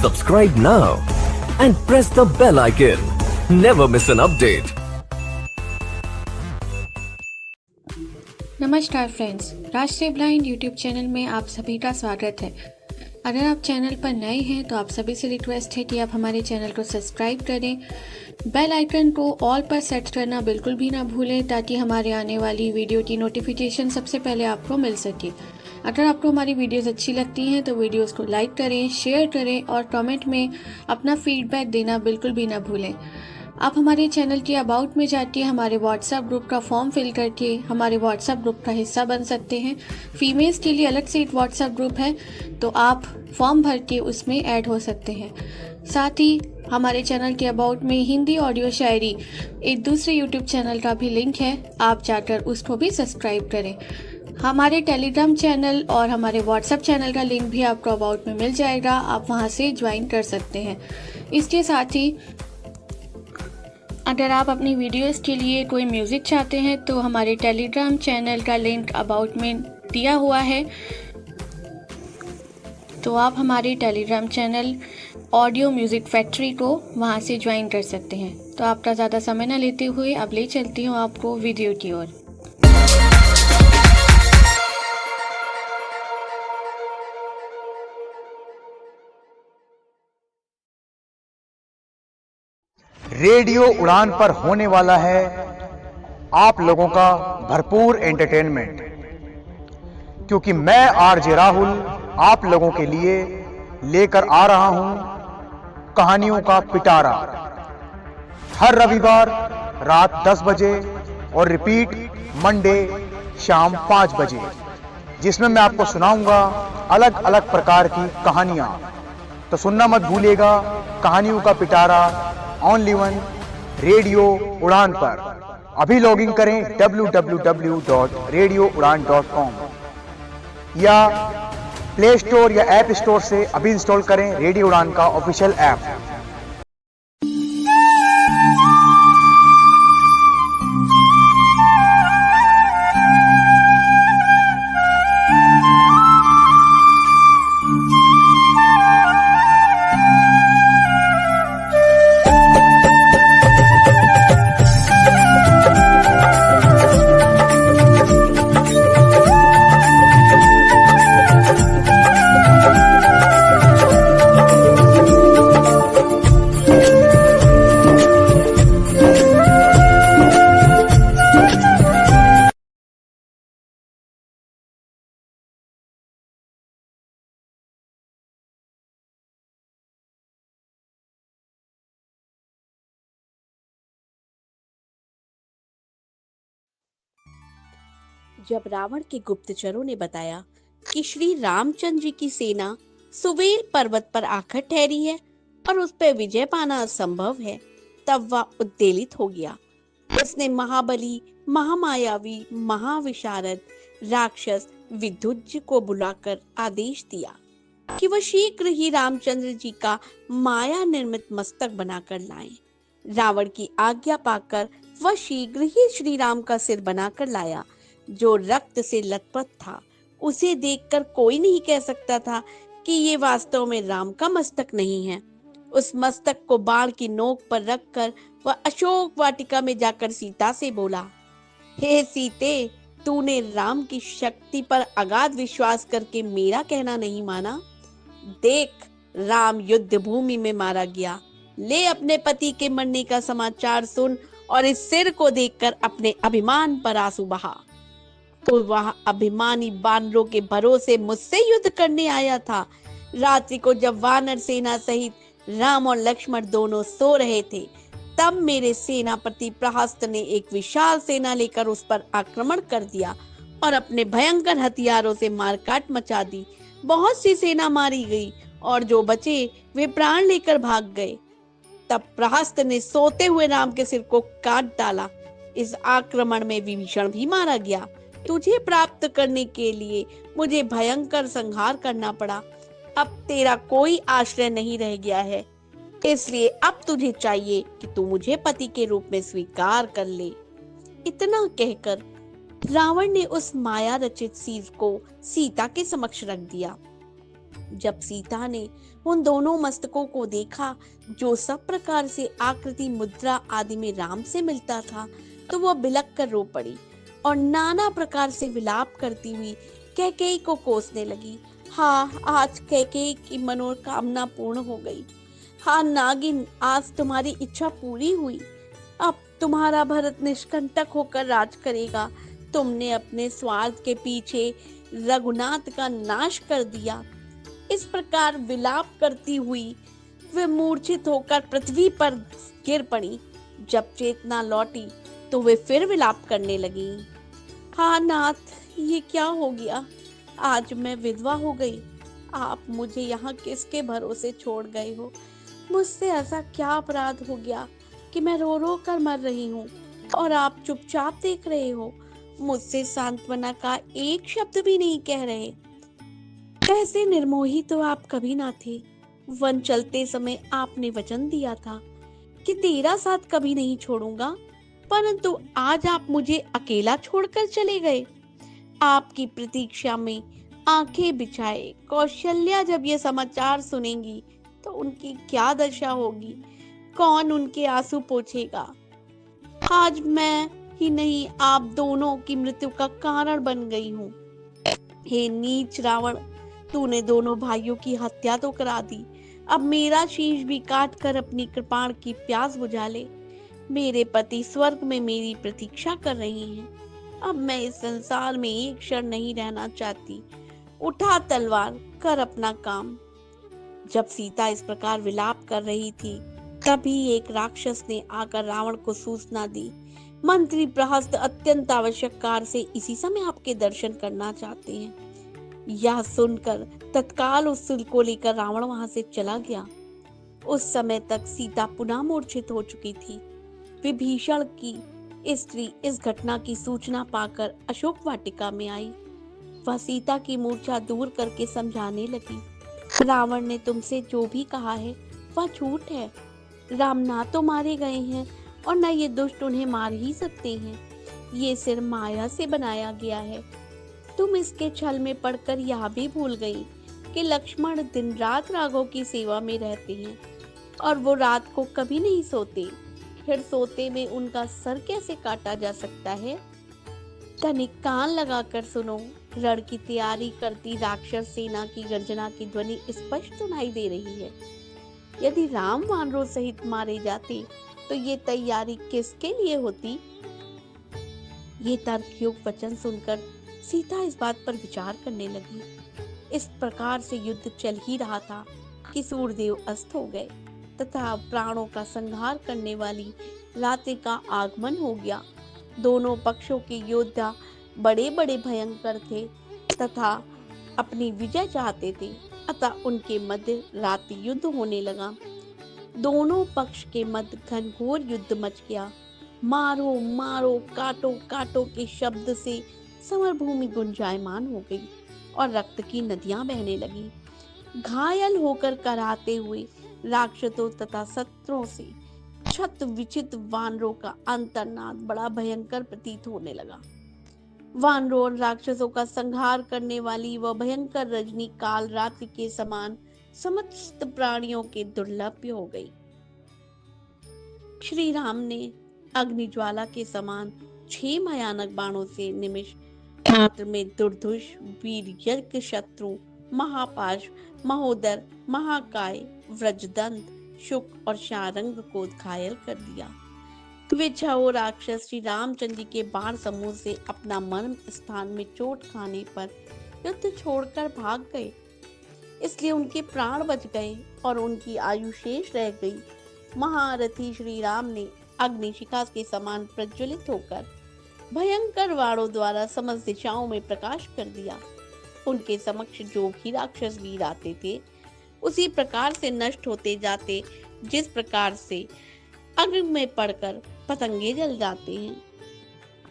Subscribe now and press the bell icon. Never miss an update. नमस्कार friends, राष्ट्रीय blind YouTube channel में आप सभी का स्वागत है। अगर आप चैनल पर नए हैं तो आप सभी से रिक्वेस्ट है कि आप हमारे चैनल को सब्सक्राइब करें, बेल आइकन को ऑल पर सेट करना बिल्कुल भी ना भूलें ताकि हमारे आने वाली वीडियो की नोटिफिकेशन सबसे पहले आपको मिल सके। अगर आपको हमारी वीडियोस अच्छी लगती हैं तो वीडियोस को लाइक करें, शेयर करें और कमेंट में अपना फीडबैक देना बिल्कुल भी ना भूलें। आप हमारे चैनल के अबाउट में जाके हमारे व्हाट्सएप ग्रुप का फॉर्म फिल करके हमारे व्हाट्सएप ग्रुप का हिस्सा बन सकते हैं। फीमेल्स के लिए अलग से एक व्हाट्सएप ग्रुप है, तो आप फॉर्म भर के उसमें ऐड हो सकते हैं। साथ ही हमारे चैनल के अबाउट में हिंदी ऑडियो शायरी एक दूसरे यूट्यूब चैनल का भी लिंक है, आप जाकर उसको भी सब्सक्राइब करें। हमारे टेलीग्राम चैनल और हमारे व्हाट्सएप चैनल का लिंक भी आपको अबाउट में मिल जाएगा, आप वहां से ज्वाइन कर सकते हैं। इसके साथ ही अगर आप अपनी वीडियोस के लिए कोई म्यूज़िक चाहते हैं तो हमारे टेलीग्राम चैनल का लिंक अबाउट में दिया हुआ है, तो आप हमारे Telegram channel audio music factory को वहां से ज्वाइन कर सकते हैं। तो आपका ज़्यादा समय न लेते हुए अब ले चलती हूँ आपको वीडियो की ओर। रेडियो उड़ान पर होने वाला है आप लोगों का भरपूर एंटरटेनमेंट, क्योंकि मैं आरजे राहुल आप लोगों के लिए लेकर आ रहा हूं कहानियों का पिटारा, हर रविवार रात 10 बजे और रिपीट मंडे शाम 5 बजे, जिसमें मैं आपको सुनाऊंगा अलग अलग प्रकार की कहानियां। तो सुनना मत भूलिएगा कहानियों का पिटारा ओनली वन रेडियो उड़ान पर। अभी लॉगिन करें www.radioudan.com या प्ले स्टोर या ऐप स्टोर से अभी इंस्टॉल करें रेडियो उड़ान का ऑफिशियल ऐप। जब रावण के गुप्तचरों ने बताया कि श्री रामचंद्र जी की सेना सुवेल पर्वत पर आकर ठहरी है और उस पर विजय पाना असंभव है, तब वह उद्वेलित हो गया। उसने महाबली, महामायावी, महाविशारद राक्षस विदुज्य को बुलाकर आदेश दिया कि वह शीघ्र ही रामचंद्र जी का माया निर्मित मस्तक बनाकर लाएं। रावण की आज्ञा पाकर वह शीघ्र ही श्री राम का सिर बनाकर लाया, जो रक्त से लथपथ था। उसे देखकर कोई नहीं कह सकता था कि ये वास्तव में राम का मस्तक नहीं है। उस मस्तक को बाण की नोक पर रखकर वह अशोक वाटिका में जाकर सीता से बोला, हे सीते, तूने राम की शक्ति पर अगाध विश्वास करके मेरा कहना नहीं माना। देख, राम युद्ध भूमि में मारा गया। ले अपने पति के मरने का समाचार सुन और इस सिर को देखकर अपने अभिमान पर आंसू बहा। तो वह अभिमानी वानरों के भरोसे मुझसे युद्ध करने आया था। रात्रि को जब वानर सेना सहित राम और लक्ष्मण दोनों सो रहे थे, तब मेरे सेनापति प्रहस्त ने एक विशाल सेना लेकर उस पर आक्रमण कर दिया और अपने भयंकर हथियारों से मारकाट मचा दी। बहुत सी सेना मारी गई और जो बचे वे प्राण लेकर भाग गए। तब प्रहस्त ने सोते हुए राम के सिर को काट डाला। इस आक्रमण में विभीषण भी मारा गया। तुझे प्राप्त करने के लिए मुझे भयंकर संहार करना पड़ा। अब तेरा कोई आश्रय नहीं रह गया है, इसलिए अब तुझे चाहिए कि तू मुझे पति के रूप में स्वीकार कर ले। इतना कहकर रावण ने उस माया रचित सिर को सीता के समक्ष रख दिया। जब सीता ने उन दोनों मस्तकों को देखा जो सब प्रकार से आकृति, मुद्रा आदि में राम से मिलता था, तो वह बिलक कर रो पड़ी और नाना प्रकार से विलाप करती हुई कैकेयी को कोसने लगी। हाँ, आज कैकेयी की मनोकामना पूर्ण हो गई। हाँ नागिन, आज तुम्हारी इच्छा पूरी हुई। अब तुम्हारा भरत निष्कंटक होकर राज करेगा। तुमने अपने स्वार्थ के पीछे रघुनाथ का नाश कर दिया। इस प्रकार विलाप करती हुई वे मूर्छित होकर पृथ्वी पर गिर पड़ी। जब चेतना लौटी तो वे फिर विलाप करने लगी। हाँ नाथ, ये क्या हो गया? आज मैं विधवा हो गई। आप मुझे यहाँ किसके भरोसे छोड़ गए हो? मुझसे ऐसा क्या अपराध हो गया कि मैं रो रो कर मर रही हूँ और आप चुपचाप देख रहे हो? मुझसे सांत्वना का एक शब्द भी नहीं कह रहे। ऐसे निर्मोही तो आप कभी ना थे। वन चलते समय आपने वचन दिया था कि तेरा साथ कभी नहीं छोड़ूंगा, परंतु आज आप मुझे अकेला छोड़कर चले गए। आपकी प्रतीक्षा में आंखें बिछाए कौशल्या जब ये समाचार सुनेंगी तो उनकी क्या दशा होगी? कौन उनके आंसू पोंछेगा? आज मैं ही नहीं, आप दोनों की मृत्यु का कारण बन गई हूँ। हे नीच रावण, तूने दोनों भाइयों की हत्या तो करा दी। अब मेरा शीश भी काट कर अपनी कृपाण की प्यास बुझा ले। मेरे पति स्वर्ग में मेरी प्रतीक्षा कर रही हैं। अब मैं इस संसार में एक क्षण नहीं रहना चाहती। उठा तलवार, कर अपना काम। जब सीता इस प्रकार विलाप कर रही थी, तभी एक राक्षस ने आकर रावण को सूचना दी, मंत्री प्रहस्त अत्यंत आवश्यक कार्य से इसी समय आपके दर्शन करना चाहते हैं। यह सुनकर तत्काल उस सुल को लेकर रावण वहां से चला गया। उस समय तक सीता पुनः मूर्छित हो चुकी थी। विभीषण की स्त्री इस घटना की सूचना पाकर अशोक वाटिका में आई। वह सीता की मूर्छा दूर करके समझाने लगी, रावण ने तुमसे जो भी कहा है वह झूठ है। राम ना तो मारे गए हैं और न ये दुष्ट उन्हें मार ही सकते हैं। ये सिर माया से बनाया गया है। तुम इसके छल में पड़कर यह भी भूल गई कि लक्ष्मण दिन रात राघव की सेवा में रहते हैं और वो रात को कभी नहीं सोते। फिर सोते में उनका सर कैसे काटा जा सकता है? तनिक कान लगाकर सुनो। रण की तैयारी करती राक्षस सेना की गर्जना की ध्वनि स्पष्ट सुनाई दे रही है। यदि राम वानरों सहित मारे जाते तो ये तैयारी किसके लिए होती? ये तर्कयुक्त वचन सुनकर सीता इस बात पर विचार करने लगी। इस प्रकार से युद्ध चल ही रहा था कि सूर्यदेव अस्त हो गए तथा प्राणों का संहार करने वाली रात्रि का आगमन हो गया। दोनों पक्षों के योद्धा बड़े बड़े भयंकर थे तथा अपनी विजय चाहते थे, अतः उनके मध्य रात्रि युद्ध होने लगा। दोनों पक्ष के मध्य घनघोर युद्ध मच गया। मारो मारो, काटो काटो के शब्द से समरभूमि गुंजायमान हो गई और रक्त की नदियां बहने लगी। घायल होकर कराहते हुए राक्षसों तथा शत्रुओं से छत विचित वानरों का अंतर्नाद बड़ा भयंकर प्रतीत होने लगा। वानरों और राक्षसों का संहार करने वाली वह भयंकर रजनी काल रात्रि के समान समस्त प्राणियों के दुर्लभ हो गई। श्री राम ने अग्निज्वाला के समान 6 भयानक बाणों से निमिष मात्र में दुर्धुष, वीर्यज्ञ, शत्रु, महापाश, महोदर, महाकाय, व्रजदंत, शुक और शारंग को घायल कर दिया। वे 6 राक्षस श्री रामचंद्र जी के बाण समूह से अपना मर्म स्थान में चोट खाने पर युद्ध छोड़कर भाग गए, इसलिए उनके प्राण बच गए और उनकी आयु शेष रह गई। महारथी श्री राम ने अग्निशिखा के समान प्रज्वलित होकर भयंकर वाणों द्वारा समस्त दिशाओं में प्रकाश कर दिया। उनके समक्ष जो भी राक्षस वीर आते थे उसी प्रकार से नष्ट होते जाते, जिस प्रकार से अग्नि में पड़कर पतंगे जल जाते हैं।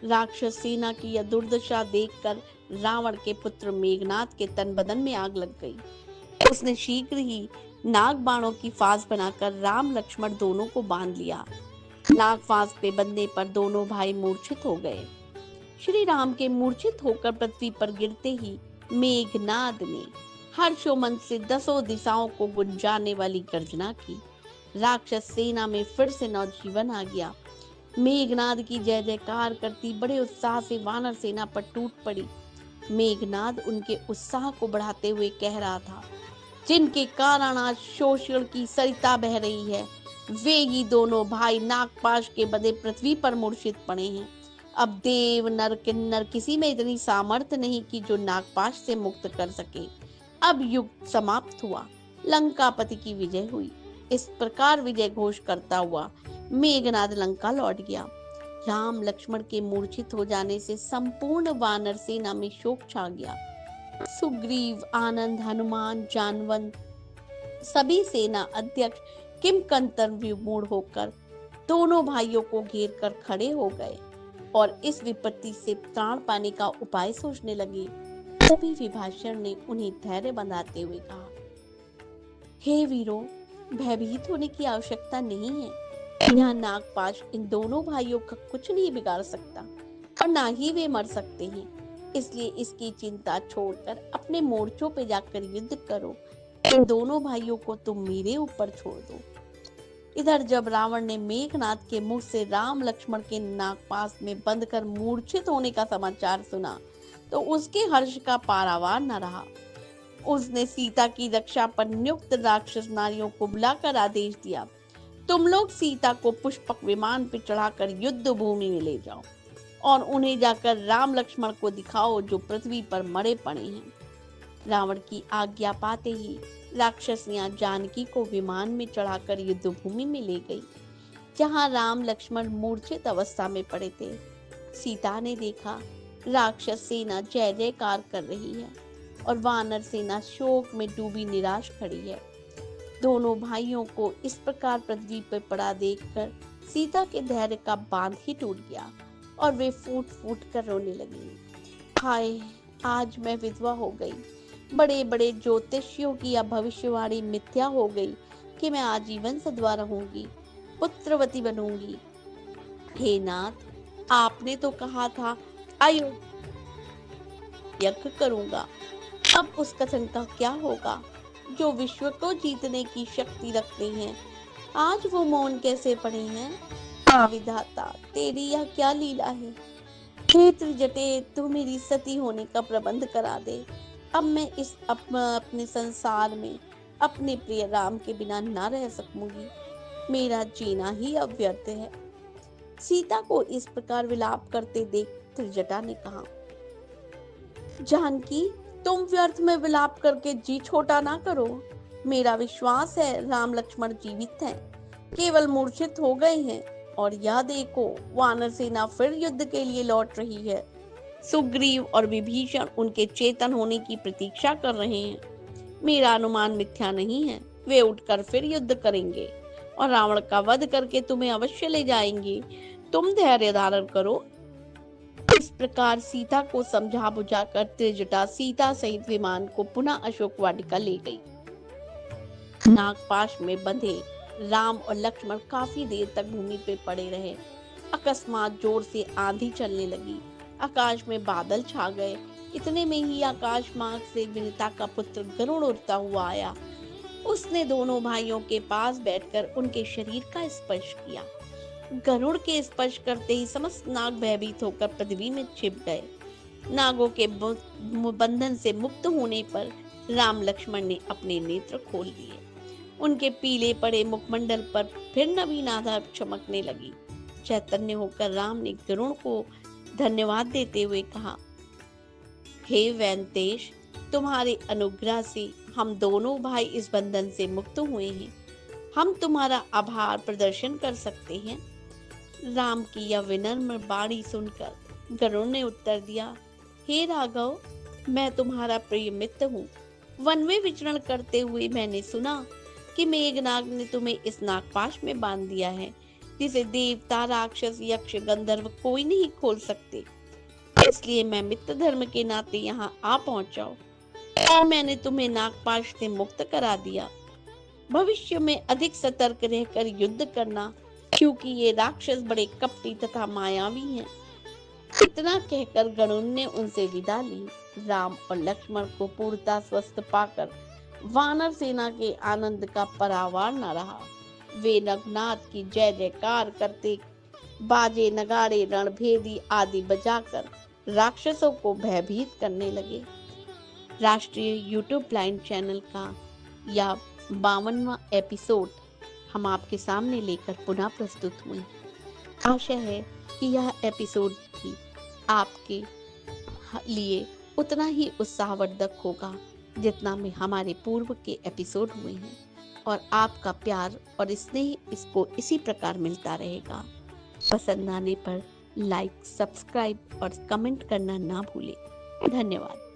राक्षस सेना की यह दुर्दशा देखकर रावण के पुत्र मेघनाद के तन बदन में आग लग गई। उसने शीघ्र ही नाग बाणों की फांस बनाकर राम लक्ष्मण दोनों को बांध लिया। नाग फांस पे बंधने पर दोनों भाई मूर्छित हो गए। श्री राम के मूर्छित होकर पृथ्वी पर गिरते ही मेघनाद ने हर्षोमन से दसों दिशाओं को गुंजाने वाली गर्जना की। राक्षस सेना में फिर से नवजीवन आ गया। मेघनाद की जय जयकार करती बड़े उत्साह से वानर सेना पर टूट पड़ी। मेघनाद उनके उत्साह को बढ़ाते हुए कह रहा था, जिनके कारण आज शोषण की सरिता बह रही है, वे ही दोनों भाई नागपाश के बंधे पृथ्वी पर मूर्छित पड़े हैं। अब देव नर किन्नर किसी में इतनी सामर्थ्य नहीं कि जो नागपाश से मुक्त कर सके। अब युग समाप्त हुआ, लंकापति की विजय हुई। इस प्रकार विजय घोष करता हुआ मेघनाद लंका लौट गया। राम लक्ष्मण के मूर्छित हो जाने से संपूर्ण वानर सेना में शोक छा गया। सुग्रीव, आनंद, हनुमान, जानवंत सभी सेना अध्यक्ष किंकंतर विमूढ़ होकर दोनों भाइयों को घेर कर खड़े हो गए और इस विपत्ति से त्राण पाने का उपाय सोचने लगे। तभी विभीषण ने उन्हें धैर्य बंधाते हुए कहा, हे वीरों, भयभीत होने की आवश्यकता नहीं है। यह नागपाश इन दोनों भाइयों का कुछ नहीं बिगाड़ सकता और ना ही वे मर सकते हैं। इसलिए इसकी चिंता छोड़कर अपने मोर्चों पे जाकर युद्ध करो। इन दोनों भाइयों को तुम मेरे ऊपर छोड़ दो। इधर जब रावण ने मेघनाद के मुख से राम लक्ष्मण के नागपाश में बंद कर मूर्छित होने का समाचार सुना तो उसके हर्ष का पारावार न रहा। उसने सीता की रक्षा पर नियुक्त राक्षस नारियों को बुलाकर आदेश दिया, तुम लोग सीता को पुष्पक विमान पर चढ़ाकर युद्ध भूमि में ले जाओ और उन्हें जाकर राम लक्ष्मण को दिखाओ जो पृथ्वी पर मरे पड़े हैं। रावण की आज्ञा पाते ही राक्षसियां जानकी को विमान में चढ़ाकर युद्ध भूमि में ले गई, जहां राम लक्ष्मण मूर्छित अवस्था में पड़े थे। सीता ने देखा राक्षस सेना जय जयकार कर रही है और वानर सेना शोक में डूबी निराश खड़ी है। दोनों भाइयों को इस प्रकार पृथ्वी पर पड़ा देखकर सीता के धैर्य का बांध ही टूट गया और वे फूट फूट कर रोने लगी। हाय, आज मैं विधवा हो गई। बड़े बड़े ज्योतिषियों की यह भविष्यवाणी मिथ्या हो गई कि मैं आजीवन सधवा रहूंगी, पुत्रवती बनूंगी। हे नाथ, आपने तो कहा था यज्ञ करूंगा। अब उस कथन का क्या होगा? जो विश्व को जीतने की शक्ति रखते हैं, आज वो मौन कैसे पड़े हैं? विधाता, तेरी यह क्या लीला है? हे त्रिजटे, तू मेरी सती होने का प्रबंध करा दे। अब मैं इस अपने संसार में अपने प्रिय राम के बिना ना रह सकूंगी। मेरा जीना ही अब व्यर्थ है। सीता को इस प्रकार विलाप करते देख त्रिजटा ने कहा, जानकी, तुम व्यर्थ में विलाप करके जी छोटा ना करो। मेरा विश्वास है राम लक्ष्मण जीवित हैं, केवल मूर्छित हो गए हैं। और यह देखो, वानर सेना फिर युद्ध के लिए लौट रही है। सुग्रीव और विभीषण उनके चेतन होने की प्रतीक्षा कर रहे हैं। मेरा अनुमान मिथ्या नहीं है, वे उठकर फिर युद्ध करेंगे और रावण का वध करके तुम्हें अवश्य ले जाएंगे। तुम धैर्य धारण करो। इस प्रकार सीता को समझा बुझाकर त्रिजटा सीता सहित विमान को पुनः अशोक वाटिका ले गई। नागपाश में बंधे राम और लक्ष्मण काफी देर तक भूमि पे पड़े रहे। अकस्मात जोर से आंधी चलने लगी, आकाश में बादल छा गए। इतने में ही आकाश मार्ग से विनिता का पुत्र गरुड़ उड़ता हुआ आया। उसने दोनों भाइयों के पास बैठकर उनके शरीर का स्पर्श किया। गरुड़ के स्पर्श करते ही समस्त नाग भयभीत होकर पृथ्वी में छिप गए। नागों के बंधन से मुक्त होने पर राम लक्ष्मण ने अपने नेत्र खोल लिए। उनके पीले पड़े मुखमंडल पर फिर नवीन आभा चमकने लगी। चैतन्य होकर राम ने गरुड़ को धन्यवाद देते हुए कहा, हे वेंकटेश, तुम्हारे अनुग्रह से हम दोनों भाई इस बंधन से मुक्त हुए हैं। हम तुम्हारा आभार प्रदर्शन कर सकते हैं। राम की यह विनम्र वाणी सुनकर गरुड़ ने उत्तर दिया, हे राघव, मैं तुम्हारा प्रिय मित्र हूँ। वन में विचरण करते हुए मैंने सुना कि मेघनाग ने तुम्हें इस नागपाश में बांध दिया है, जिसे देवता, राक्षस, यक्ष, गंधर्व कोई नहीं खोल सकते। इसलिए मैं मित्र धर्म के नाते यहाँ आ पहुंचा और मैंने तुम्हें नागपाश से मुक्त करा दिया। भविष्य में अधिक सतर्क रहकर युद्ध करना, क्योंकि ये राक्षस बड़े कपटी तथा मायावी हैं। इतना कहकर गरुड़ ने उनसे विदा ली। राम और लक्ष्मण को पूर्णतः स्वस्थ पाकर वानर सेना के आनंद का परावार न रहा। वे रघुनाथ की जय जयकार करते, बाजे नगाड़े रणभेदी आदि बजाकर राक्षसों को भयभीत करने लगे। राष्ट्रीय यूट्यूब ब्लाइंड चैनल का यह 52वां एपिसोड हम आपके सामने लेकर पुनः प्रस्तुत हुए। आशा है कि यह एपिसोड भी आपके लिए उतना ही उत्साहवर्धक होगा जितना में हमारे पूर्व के एपिसोड हुए हैं, और आपका प्यार और स्नेह इसको इसी प्रकार मिलता रहेगा। पसंद आने पर लाइक, सब्सक्राइब और कमेंट करना ना भूलें। धन्यवाद।